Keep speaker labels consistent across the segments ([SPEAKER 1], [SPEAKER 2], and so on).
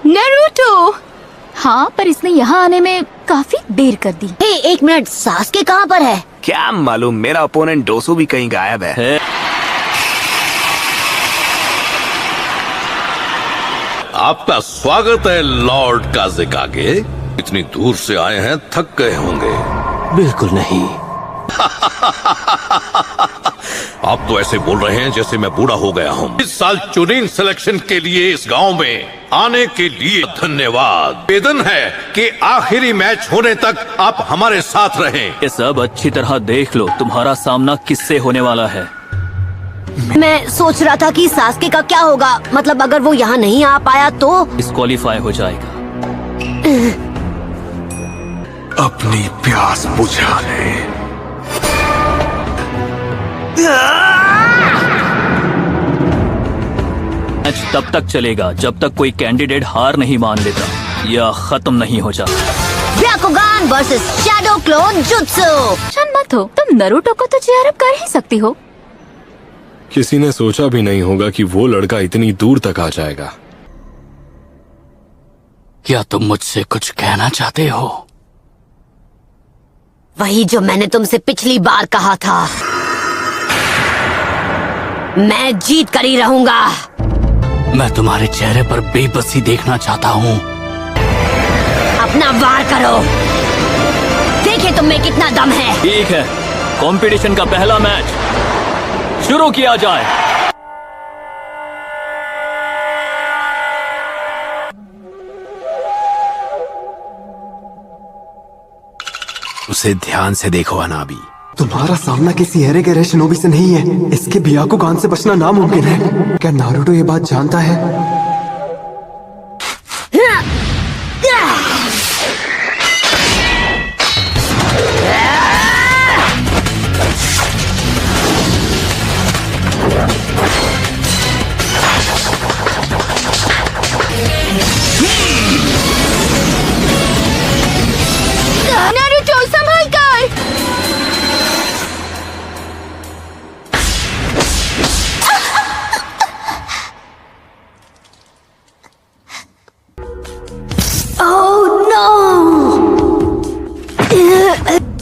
[SPEAKER 1] Naruto. हाँ, पर इसने यहाँ आने में काफी देर कर दी।
[SPEAKER 2] हे, एक मिनट, सास्के कहाँ पर है?
[SPEAKER 3] क्या मालूम, मेरा ओपोनेंट डोसो भी कहीं गायब है।
[SPEAKER 4] आपका स्वागत है लॉर्ड काज़ेकागे। इतनी दूर से आए हैं, थक गए होंगे।
[SPEAKER 5] बिल्कुल नहीं।
[SPEAKER 4] आप तो ऐसे बोल रहे हैं जैसे मैं बूढ़ा हो गया हूँ। इस साल चुनिंग सिलेक्शन के लिए इस गांव में आने के लिए धन्यवाद। निवेदन है कि आखिरी मैच होने तक आप हमारे साथ रहें।
[SPEAKER 5] ये सब अच्छी तरह देख लो, तुम्हारा सामना किससे होने वाला है।
[SPEAKER 2] मैं सोच रहा था कि सास्के का क्या होगा, मतलब अगर वो यहाँ नहीं आ पाया तो
[SPEAKER 5] डिस्क्वालीफाई हो जाएगा।
[SPEAKER 3] अपनी प्यास बुझा ले।
[SPEAKER 5] मैच तब तक चलेगा जब तक कोई कैंडिडेट हार नहीं मान लेता या खत्म नहीं हो जाता।
[SPEAKER 2] Byakugan versus shadow clone jutsu.
[SPEAKER 1] Tension मत हो, तुम नारुतो को तो चेयर अप कर ही सकती हो।
[SPEAKER 6] किसी ने सोचा भी नहीं होगा कि वो लड़का इतनी दूर तक आ जाएगा।
[SPEAKER 5] क्या तुम मुझसे कुछ कहना चाहते हो?
[SPEAKER 2] वही जो मैंने तुमसे पिछली बार कहा था। मैं जीत कर ही रहूंगा।
[SPEAKER 5] मैं तुम्हारे चेहरे पर बेबसी देखना चाहता हूँ।
[SPEAKER 2] अपना वार करो, देखिए तुम में कितना दम है।
[SPEAKER 5] ठीक है, कंपटीशन का पहला मैच शुरू किया जाए।
[SPEAKER 7] उसे ध्यान से देखो अनाबी।
[SPEAKER 8] तुम्हारा सामना किसी हेरे के शिनोबी से नहीं है। इसके ब्याकुगान से बचना नामुमकिन है। क्या नारुतो ये बात जानता है?
[SPEAKER 1] नारुतो संभल कर।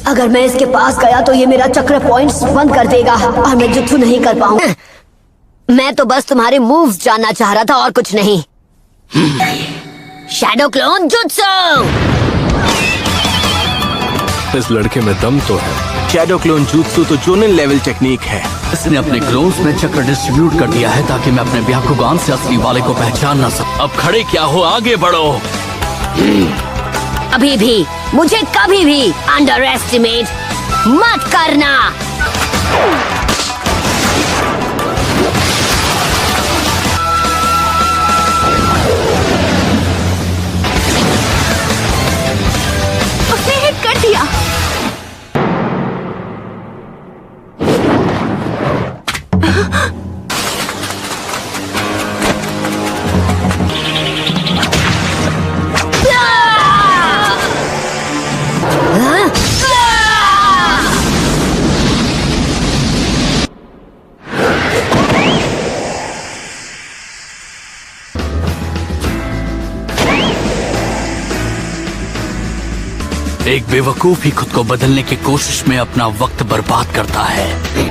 [SPEAKER 2] अगर मैं इसके पास गया तो ये मेरा चक्र पॉइंट्स बंद कर देगा और मैं जुत्सु नहीं कर पाऊंगा। मैं तो बस तुम्हारे मूव्स जानना चाह रहा था और कुछ नहीं। Shadow clone jutsu.
[SPEAKER 6] इस लड़के में दम तो है।
[SPEAKER 7] शैडो क्लोन jutsu तो जोनिन लेवल टेक्निक है।
[SPEAKER 5] इसने अपने क्लोन्स में चक्र डिस्ट्रीब्यूट कर दिया है ताकि मैं अपने ब्याकुगान से असली वाले को पहचान ना सकूं। अब खड़े क्या हो, आगे बढ़ो।
[SPEAKER 2] अभी भी मुझे कभी भी अंडर एस्टिमेट मत करना।
[SPEAKER 1] उसने हिट कर दिया।
[SPEAKER 5] एक बेवकूफ ही खुद को बदलने की कोशिश में अपना वक्त बर्बाद करता है।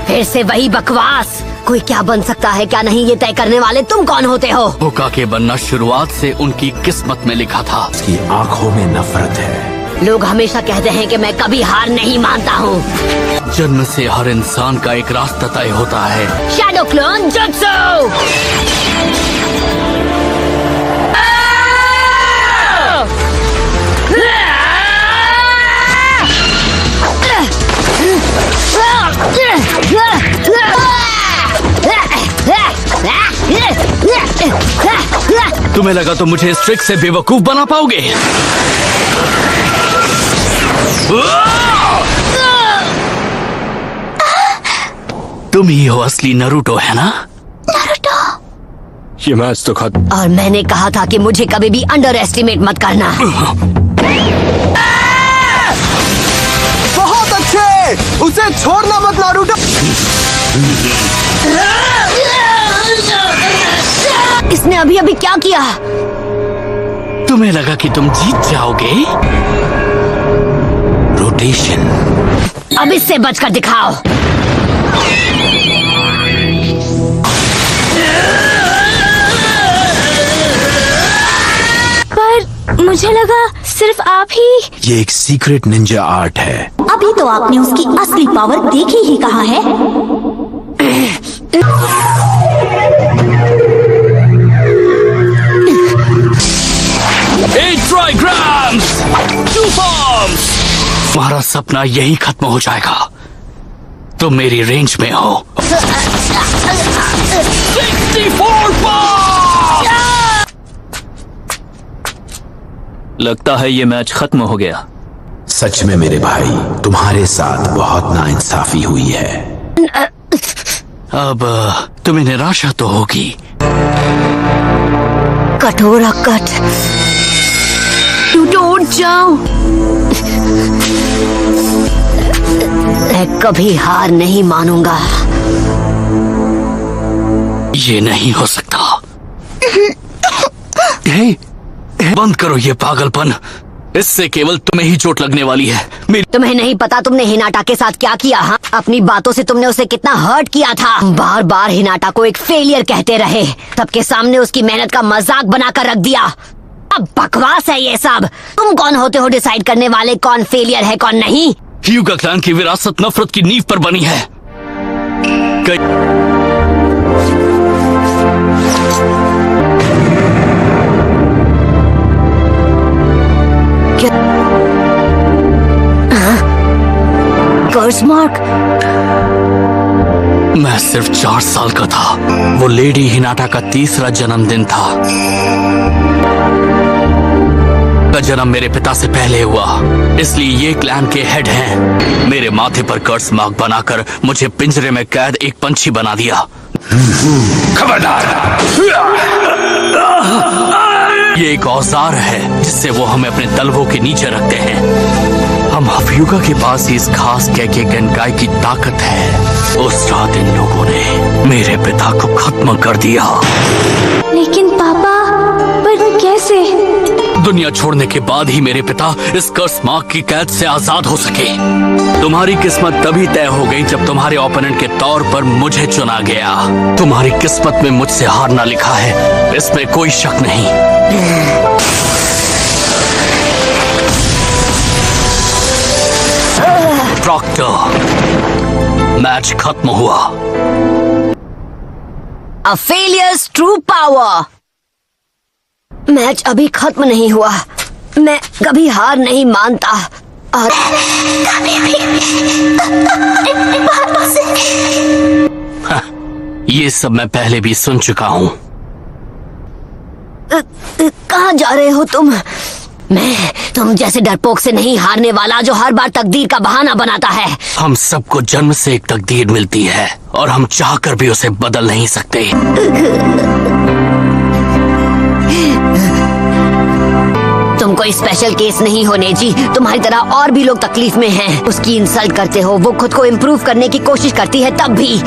[SPEAKER 2] फिर से वही बकवास। कोई क्या बन सकता है क्या नहीं, ये तय करने वाले तुम कौन होते हो?
[SPEAKER 5] होकागे बनना शुरुआत से उनकी किस्मत में लिखा था।
[SPEAKER 7] उसकी आंखों में नफरत है।
[SPEAKER 2] लोग हमेशा कहते हैं कि मैं कभी हार नहीं मानता हूँ।
[SPEAKER 5] जन्म से हर इंसान का एक रास्ता तय होता है।
[SPEAKER 2] Shadow clone jutsu.
[SPEAKER 5] तुम्हें लगा तो मुझे इस ट्रिक से बेवकूफ बना पाओगे? तुम ही हो असली नारुतो, है ना?
[SPEAKER 1] नारुतो।
[SPEAKER 6] ये मैच तो खत्म।
[SPEAKER 2] और मैंने कहा था कि मुझे कभी भी अंडर एस्टिमेट मत करना।
[SPEAKER 8] बहुत अच्छे, उसे छोड़ना मत नारुतो।
[SPEAKER 2] इसने अभी अभी क्या किया?
[SPEAKER 5] तुम्हें लगा कि तुम जीत जाओगे?
[SPEAKER 7] रोटेशन।
[SPEAKER 2] अब इससे बचकर दिखाओ।
[SPEAKER 1] पर मुझे लगा सिर्फ आप ही।
[SPEAKER 7] ये एक सीक्रेट निंजा आर्ट है।
[SPEAKER 1] अभी तो आपने उसकी असली पावर देखी ही कहाँ है।
[SPEAKER 5] ट्राइग्राम्स, 2 फॉर्म्स। तुम्हारा सपना यही खत्म हो जाएगा। तुम मेरी रेंज में हो। 64 फॉर्म्स। लगता है ये मैच खत्म हो गया।
[SPEAKER 7] सच में मेरे भाई, तुम्हारे साथ बहुत नाइंसाफी हुई है।
[SPEAKER 5] अब तुम्हें निराशा तो होगी।
[SPEAKER 2] कठोरा कट, टूट जाओ। मैं कभी हार नहीं मानूंगा।
[SPEAKER 5] ये नहीं हो सकता। बंद करो ये पागलपन। इससे केवल तुम्हें ही चोट लगने वाली है।
[SPEAKER 2] तुम्हें नहीं पता तुमने हिनाटा के साथ क्या किया? हाँ, अपनी बातों से तुमने उसे कितना हर्ट किया था। बार बार हिनाटा को एक फेलियर कहते रहे। सबके सामने उसकी मेहनत का मजाक बनाकर रख दिया। अब बकवास है ये सब। तुम कौन होते हो डिसाइड करने वाले कौन फेलियर है कौन नहीं?
[SPEAKER 5] ह्यूगा क्लैन की विरासत नफरत की नींव पर बनी है।
[SPEAKER 2] कर्स मार्क।
[SPEAKER 5] मैं सिर्फ 4 साल का था। वो लेडी हिनाटा का 3रा जन्मदिन था। का जन्म मेरे पिता से पहले हुआ, इसलिए ये क्लैन के हेड हैं। मेरे माथे पर कर्स मार्क बनाकर मुझे पिंजरे में कैद एक पंछी बना दिया।
[SPEAKER 4] खबरदार!
[SPEAKER 5] ये एक औजार है जिससे वो हमें अपने तलवों के नीचे रखते हैं। हम ह्यूगा के पास ही इस खास कैके गनकाई की ताकत है। उस रात इन लोगों ने मेरे पिता को खत्म कर दिया।
[SPEAKER 1] लेकिन पापा, पर कैसे?
[SPEAKER 5] दुनिया छोड़ने के बाद ही मेरे पिता इस कर्स मार्क की कैद से आजाद हो सके। तुम्हारी किस्मत तभी तय हो गई जब तुम्हारे ओपोनेंट के तौर पर मुझे चुना गया। तुम्हारी किस्मत में मुझसे हारना लिखा है, इसमें कोई शक नहीं। प्रॉक्टर, मैच खत्म हुआ।
[SPEAKER 2] A failures true power। Match अभी खत्म नहीं हुआ। मैं कभी हार नहीं मानता। और
[SPEAKER 5] ये सब मैं पहले भी सुन चुका हूँ।
[SPEAKER 2] कहाँ जा रहे हो तुम? तुम जैसे डरपोक से नहीं हारने वाला जो हर बार तकदीर का बहाना बनाता है।
[SPEAKER 5] हम सबको जन्म से एक तकदीर मिलती है और हम चाहकर भी उसे बदल नहीं सकते।
[SPEAKER 2] तुम कोई स्पेशल केस नहीं हो नेजी। तुम्हारी तरह और भी लोग तकलीफ में हैं। उसकी इंसल्ट करते हो, वो खुद को इम्प्रूव करने की कोशिश करती है तब भी।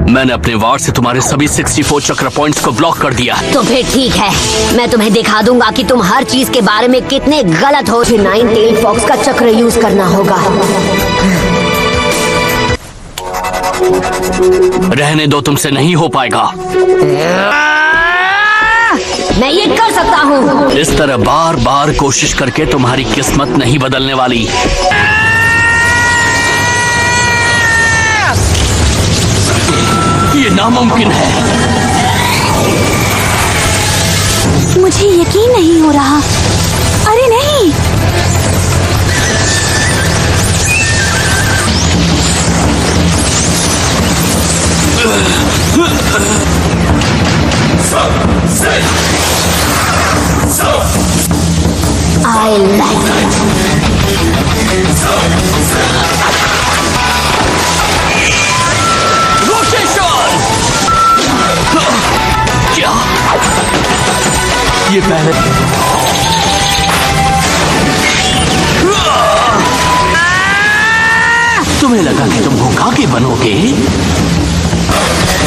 [SPEAKER 5] मैंने अपने वार से तुम्हारे सभी 64 चक्र पॉइंट्स को ब्लॉक कर दिया।
[SPEAKER 2] तो फिर ठीक है, मैं तुम्हें दिखा दूंगा कि तुम हर चीज के बारे में कितने गलत हो। 9 टेल फॉक्स का चक्र यूज करना होगा।
[SPEAKER 5] रहने दो, तुमसे नहीं हो पाएगा।
[SPEAKER 2] मैं ये कर सकता हूँ।
[SPEAKER 5] इस तरह बार बार कोशिश करके तुम्हारी किस्मत नहीं बदलने वाली। ये नामुमकिन है।
[SPEAKER 1] मुझे यकीन नहीं हो रहा। अरे नहीं,
[SPEAKER 2] I like it.
[SPEAKER 5] रोटेशन! क्या? ये पहले तुम्हें लगा कि तुम होकागे बनोगे?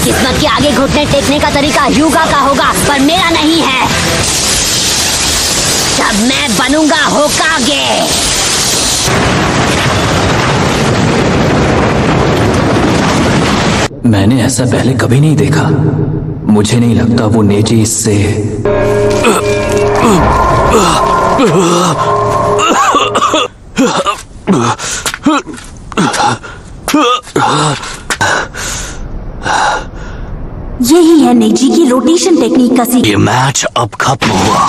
[SPEAKER 2] किस्मत के आगे घुटने टेकने का तरीका ह्यूगा का होगा, पर मेरा नहीं है। जब मैं बनूंगा होकागे।
[SPEAKER 5] मैंने ऐसा पहले कभी नहीं देखा। मुझे नहीं लगता वो नेजी इससे
[SPEAKER 9] यही है नेजी की रोटेशन टेक्निक का
[SPEAKER 5] ये मैच अब खत्म हुआ।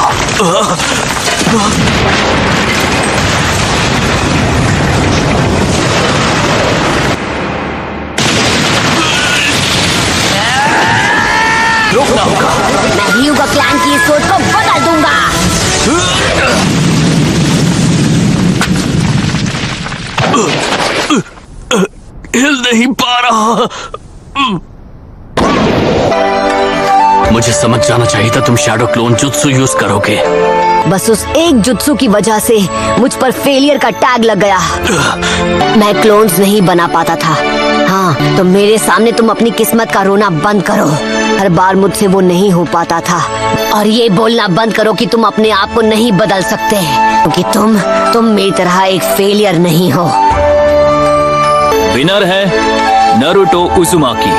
[SPEAKER 5] रोकना होगा।
[SPEAKER 2] मैं ह्यूगो क्लैन की इस सोच को बदल दूंगा।
[SPEAKER 5] हिल नहीं पा रहा। मुझे समझ जाना चाहिए था तुम शैडो क्लोन जुत्सु यूज करोगे।
[SPEAKER 2] बस उस एक जुत्सु की वजह से मुझ पर फेलियर का टैग लग गया। मैं क्लोन्स नहीं बना पाता था। हाँ, तो मेरे सामने तुम अपनी किस्मत का रोना बंद करो। हर बार मुझसे वो नहीं हो पाता था। और ये बोलना बंद करो कि तुम अपने आप को नहीं बदल सकते, क्योंकि तुम मेरी तरह एक फेलियर नहीं हो।
[SPEAKER 5] विनर है नारुतो उजुमाकी।